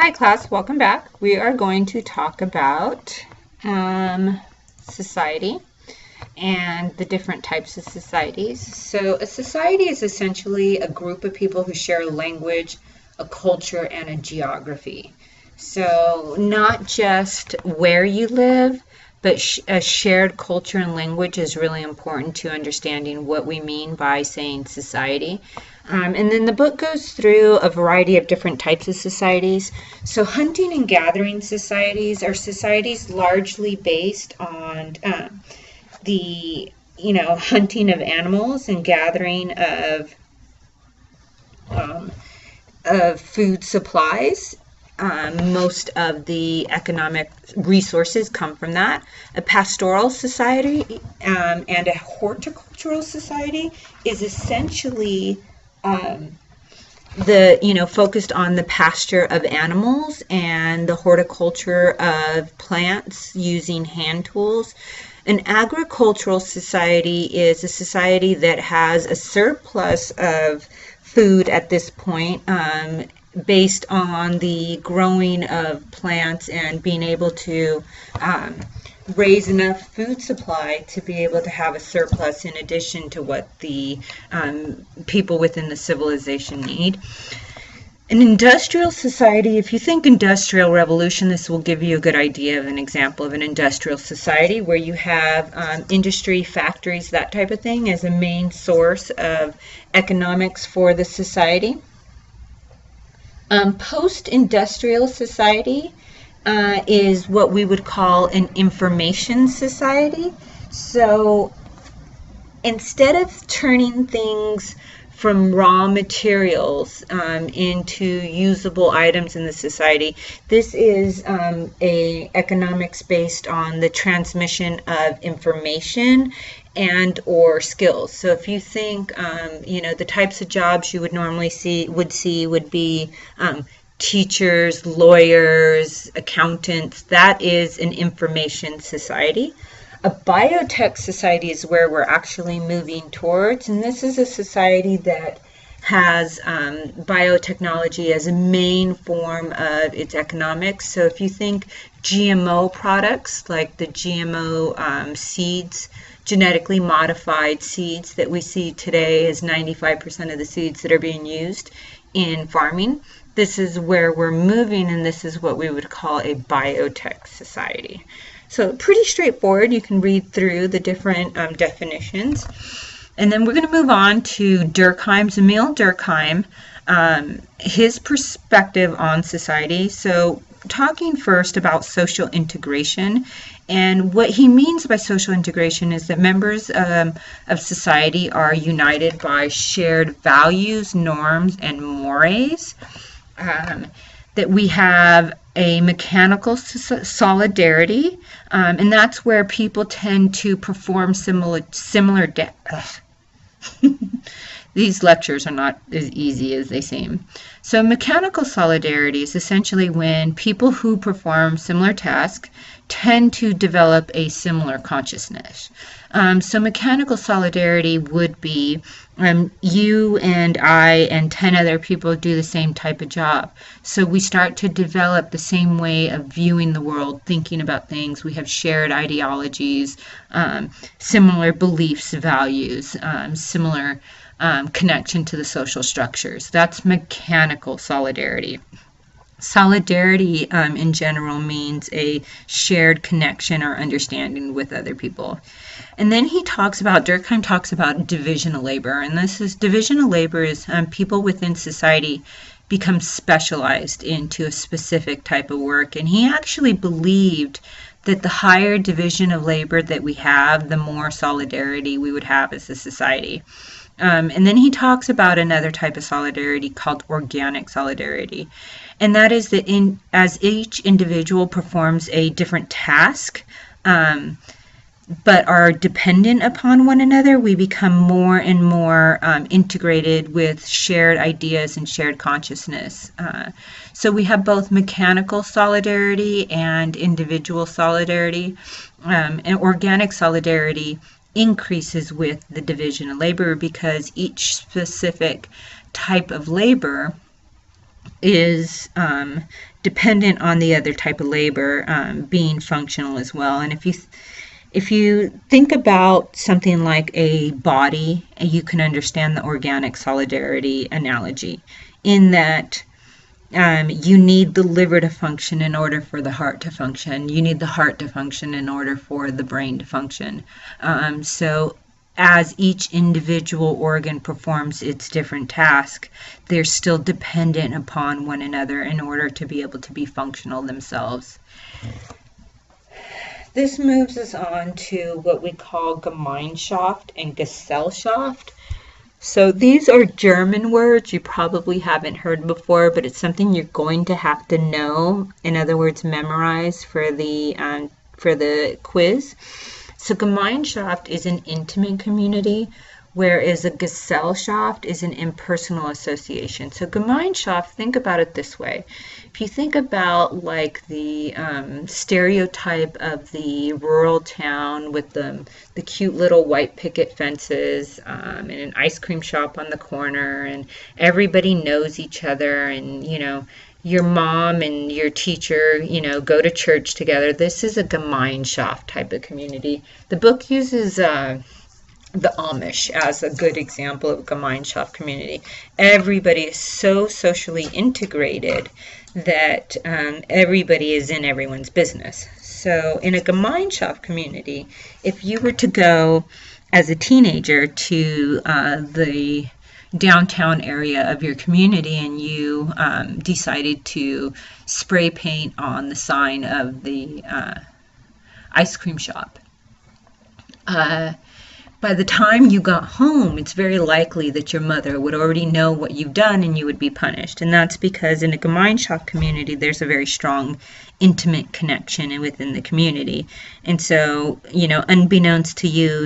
Hi class, welcome back. We are going to talk about society and the different types of societies. So a society is essentially a group of people who share a language, a culture, and a geography. So not just where you live, but a shared culture and language is really important to understanding what we mean by saying society. And then the book goes through a variety of different types of societies. So hunting and gathering societies are societies largely based on the hunting of animals and gathering of food supplies. Most of the economic resources come from that. A pastoral society and a horticultural society is essentially focused on the pasture of animals and the horticulture of plants using hand tools. An agricultural society is a society that has a surplus of food at this point, based on the growing of plants and being able to raise enough food supply to be able to have a surplus in addition to what the people within the civilization need. An industrial society, if you think industrial revolution, this will give you a good idea of an example of an industrial society where you have industry, factories, that type of thing as a main source of economics for the society. Post-industrial society is what we would call an information society. So instead of turning things from raw materials into usable items in the society, this is a economics based on the transmission of information and or skills. So if you think the types of jobs you would normally would be teachers, lawyers, accountants, that is an information society. A biotech society is where we're actually moving towards, and this is a society that has biotechnology as a main form of its economics. So if you think GMO products, like the GMO seeds, genetically modified seeds that we see today as 95% of the seeds that are being used in farming, this is where we're moving, and this is what we would call a biotech society. So pretty straightforward. You can read through the different definitions. And then we're going to move on to Durkheim's, Emil Durkheim, his perspective on society. So talking first about social integration, and what he means by social integration is that members of society are united by shared values, norms, and mores. That we have a mechanical solidarity, and that's where people tend to perform similar These lectures are not as easy as they seem. So mechanical solidarity is essentially when people who perform similar tasks tend to develop a similar consciousness. So mechanical solidarity would be you and I and 10 other people do the same type of job. So we start to develop the same way of viewing the world, thinking about things. We have shared ideologies, similar beliefs, values, similar connection to the social structures. That's mechanical solidarity. Solidarity in general means a shared connection or understanding with other people. And then Durkheim talks about division of labor. And division of labor is people within society become specialized into a specific type of work. And he actually believed that the higher division of labor that we have, the more solidarity we would have as a society. And then he talks about another type of solidarity called organic solidarity. And that is that as each individual performs a different task, but are dependent upon one another, we become more and more integrated with shared ideas and shared consciousness. So we have both mechanical solidarity and individual solidarity. And organic solidarity increases with the division of labor because each specific type of labor is dependent on the other type of labor being functional as well. And if you think about something like a body, you can understand the organic solidarity analogy in that you need the liver to function in order for the heart to function. You need the heart to function in order for the brain to function. So as each individual organ performs its different task, they're still dependent upon one another in order to be able to be functional themselves. This moves us on to what we call Gemeinschaft and Gesellschaft. So these are German words you probably haven't heard before, but it's something you're going to have to know. In other words, memorize for the quiz. So Gemeinschaft is an intimate community, whereas a Gesellschaft is an impersonal association. So Gemeinschaft, think about it this way. If you think about like the stereotype of the rural town with the cute little white picket fences and an ice cream shop on the corner, and everybody knows each other, and your mom and your teacher, go to church together. This is a Gemeinschaft type of community. The book uses the Amish as a good example of a Gemeinschaft community. Everybody is so socially integrated that everybody is in everyone's business. So in a Gemeinschaft community, if you were to go as a teenager to the downtown area of your community and you decided to spray paint on the sign of the ice cream shop, by the time you got home, it's very likely that your mother would already know what you've done and you would be punished. And that's because in a Gemeinschaft community, there's a very strong, intimate connection within the community. And so, unbeknownst to you,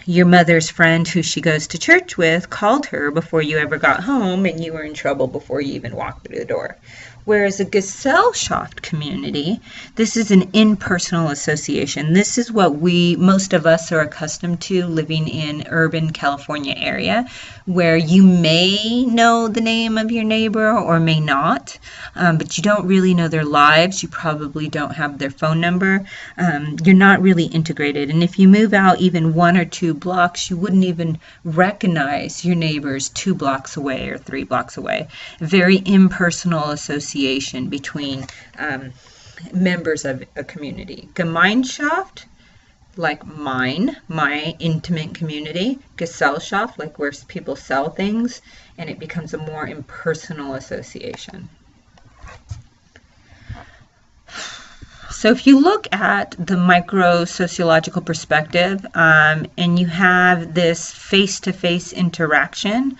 your mother's friend who she goes to church with called her before you ever got home, and you were in trouble before you even walked through the door. Whereas a Gesellschaft community, this is an impersonal association. This is what most of us are accustomed to living in urban California area, where you may know the name of your neighbor or may not, but you don't really know their lives. You probably don't have their phone number. You're not really integrated. And if you move out even 1 or 2 blocks, you wouldn't even recognize your neighbors 2 blocks away or 3 blocks away. Very impersonal association between members of a community. Gemeinschaft, like my intimate community. Gesellschaft, like where people sell things, and it becomes a more impersonal association. So if you look at the micro-sociological perspective and you have this face-to-face interaction,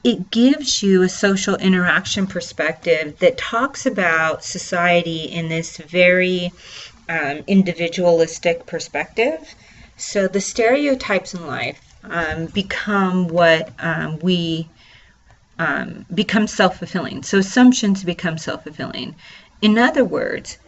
it gives you a social interaction perspective that talks about society in this very individualistic perspective. So the stereotypes in life become what become self-fulfilling. So assumptions become self-fulfilling. In other words,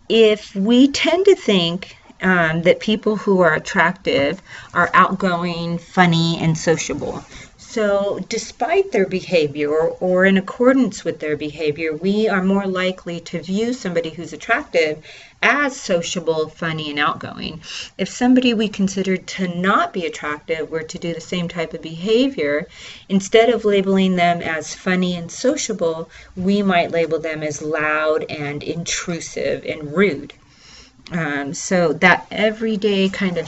if we tend to think that people who are attractive are outgoing, funny, and sociable, so despite their behavior or in accordance with their behavior, we are more likely to view somebody who's attractive as sociable, funny, and outgoing. If somebody we considered to not be attractive were to do the same type of behavior, instead of labeling them as funny and sociable, we might label them as loud and intrusive and rude. So that everyday kind of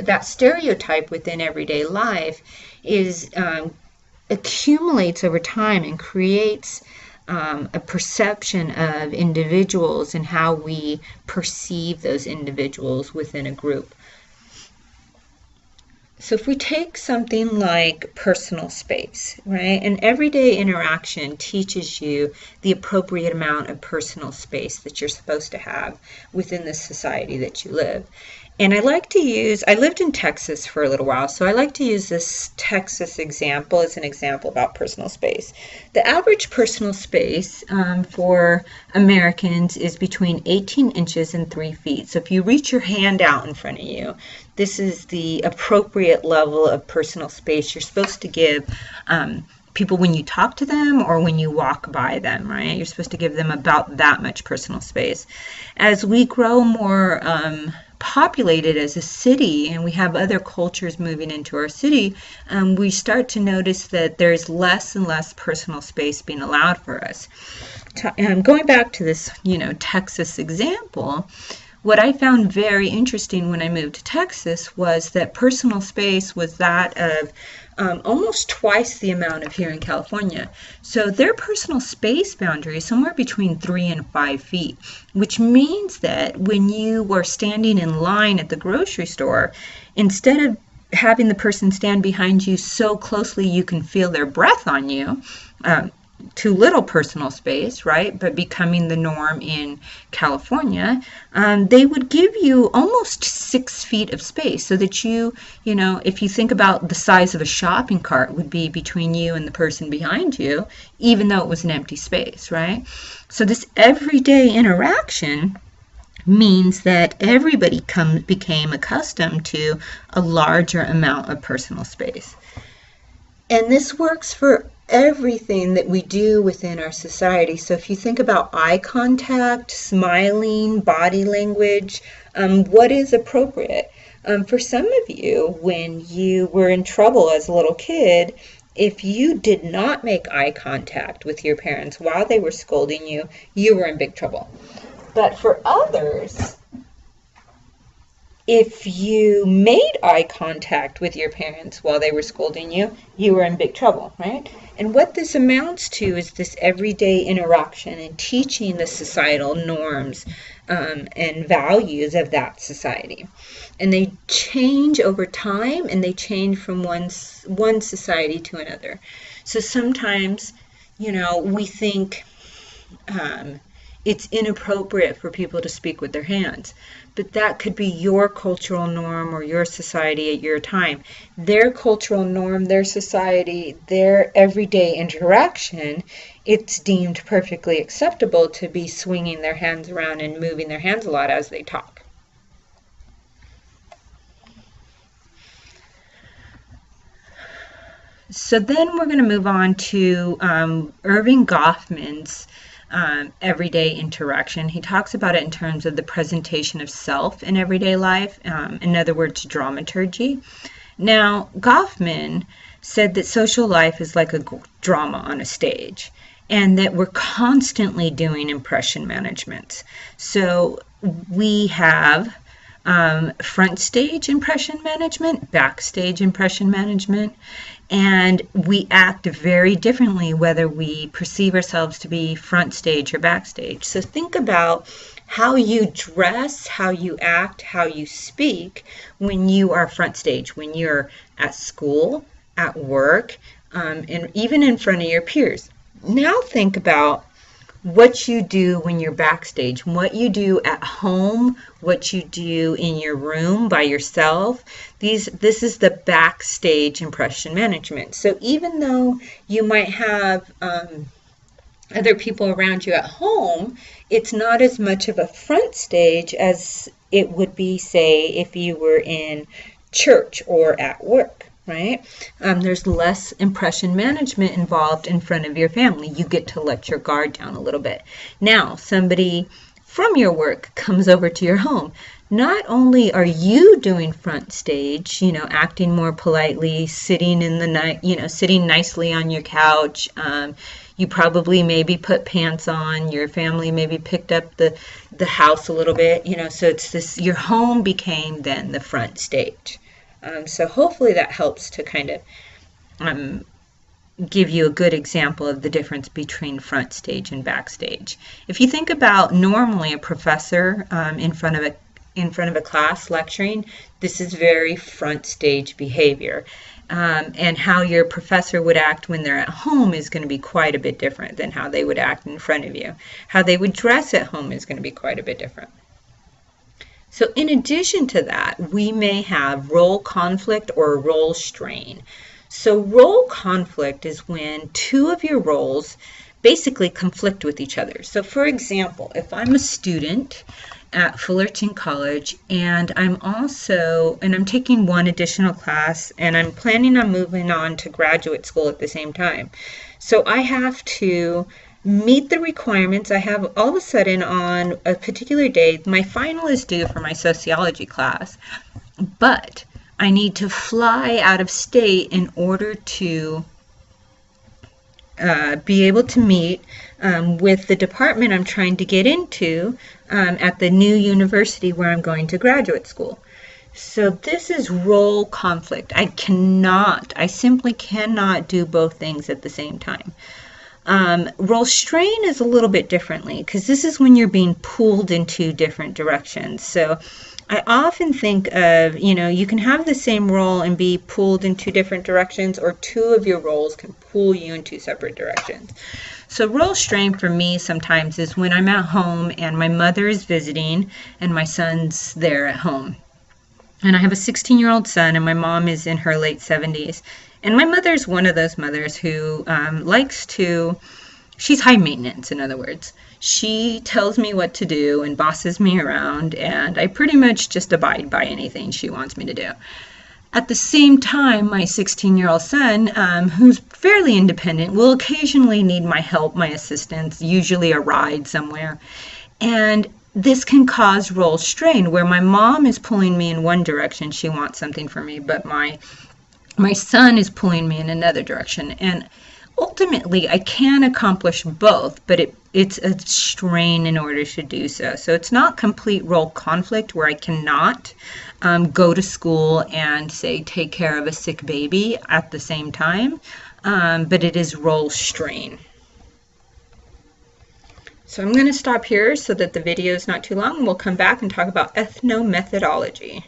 that stereotype within everyday life is accumulates over time and creates a perception of individuals and how we perceive those individuals within a group. So if we take something like personal space, right? An everyday interaction teaches you the appropriate amount of personal space that you're supposed to have within the society that you live. And I lived in Texas for a little while, so I like to use this Texas example as an example about personal space. The average personal space for Americans is between 18 inches and 3 feet. So if you reach your hand out in front of you, this is the appropriate level of personal space you're supposed to give people when you talk to them or when you walk by them, right? You're supposed to give them about that much personal space. As we grow more populated as a city and we have other cultures moving into our city, we start to notice that there's less and less personal space being allowed for us. Going back to this, Texas example, what I found very interesting when I moved to Texas was that personal space was that of almost twice the amount of here in California. So their personal space boundary is somewhere between 3 and 5 feet, which means that when you were standing in line at the grocery store, instead of having the person stand behind you so closely you can feel their breath on you, too little personal space, right? But becoming the norm in California, they would give you almost 6 feet of space so that if you think about the size of a shopping cart would be between you and the person behind you, even though it was an empty space, right? So this everyday interaction means that everybody became accustomed to a larger amount of personal space. And this works for everything that we do within our society. So if you think about eye contact, smiling, body language, what is appropriate? For some of you, when you were in trouble as a little kid, if you did not make eye contact with your parents while they were scolding you, you were in big trouble. But for others, if you made eye contact with your parents while they were scolding you, you were in big trouble, right? And what this amounts to is this everyday interaction and teaching the societal norms and values of that society. And they change over time, and they change from one society to another. So sometimes, we think it's inappropriate for people to speak with their hands. But that could be your cultural norm or your society at your time. Their cultural norm, their society, their everyday interaction, it's deemed perfectly acceptable to be swinging their hands around and moving their hands a lot as they talk. So then we're going to move on to Irving Goffman's everyday interaction. He talks about it in terms of the presentation of self in everyday life, in other words, dramaturgy. Now, Goffman said that social life is like a drama on a stage, and that we're constantly doing impression management. So we have front stage impression management, backstage impression management, and we act very differently whether we perceive ourselves to be front stage or backstage. So think about how you dress, how you act, how you speak when you are front stage, when you're at school, at work, and even in front of your peers. Now think about what you do when you're backstage, what you do at home, what you do in your room by yourself. This is the backstage impression management. So even though you might have other people around you at home, it's not as much of a front stage as it would be, say, if you were in church or at work. Right? There's less impression management involved in front of your family. You get to let your guard down a little bit. Now, somebody from your work comes over to your home. Not only are you doing front stage, acting more politely, sitting in the night, sitting nicely on your couch. You probably maybe put pants on. Your family maybe picked up the house a little bit. So it's this. Your home became then the front stage. So hopefully that helps to kind of give you a good example of the difference between front stage and backstage. If you think about normally a professor in front of a class lecturing, this is very front stage behavior. And how your professor would act when they're at home is going to be quite a bit different than how they would act in front of you. How they would dress at home is going to be quite a bit different. So in addition to that, we may have role conflict or role strain. So role conflict is when two of your roles basically conflict with each other. So for example, if I'm a student at Fullerton College, and I'm taking one additional class, and I'm planning on moving on to graduate school at the same time. So I have to meet the requirements. I have all of a sudden on a particular day, my final is due for my sociology class, but I need to fly out of state in order to be able to meet with the department I'm trying to get into at the new university where I'm going to graduate school. So this is role conflict. I simply cannot do both things at the same time. Role strain is a little bit differently because this is when you're being pulled in two different directions. So I often think of, you can have the same role and be pulled in two different directions, or two of your roles can pull you in two separate directions. So role strain for me sometimes is when I'm at home and my mother is visiting and my son's there at home. And I have a 16-year-old son and my mom is in her late 70s. And my mother's one of those mothers who she's high maintenance, in other words. She tells me what to do and bosses me around, and I pretty much just abide by anything she wants me to do. At the same time, my 16-year-old son, who's fairly independent, will occasionally need my help, my assistance, usually a ride somewhere. And this can cause role strain, where my mom is pulling me in one direction, she wants something from me, but my son is pulling me in another direction. And ultimately, I can accomplish both, but it's a strain in order to do so. So it's not complete role conflict where I cannot go to school and, say, take care of a sick baby at the same time, but it is role strain. So I'm going to stop here so that the video is not too long, and we'll come back and talk about ethnomethodology.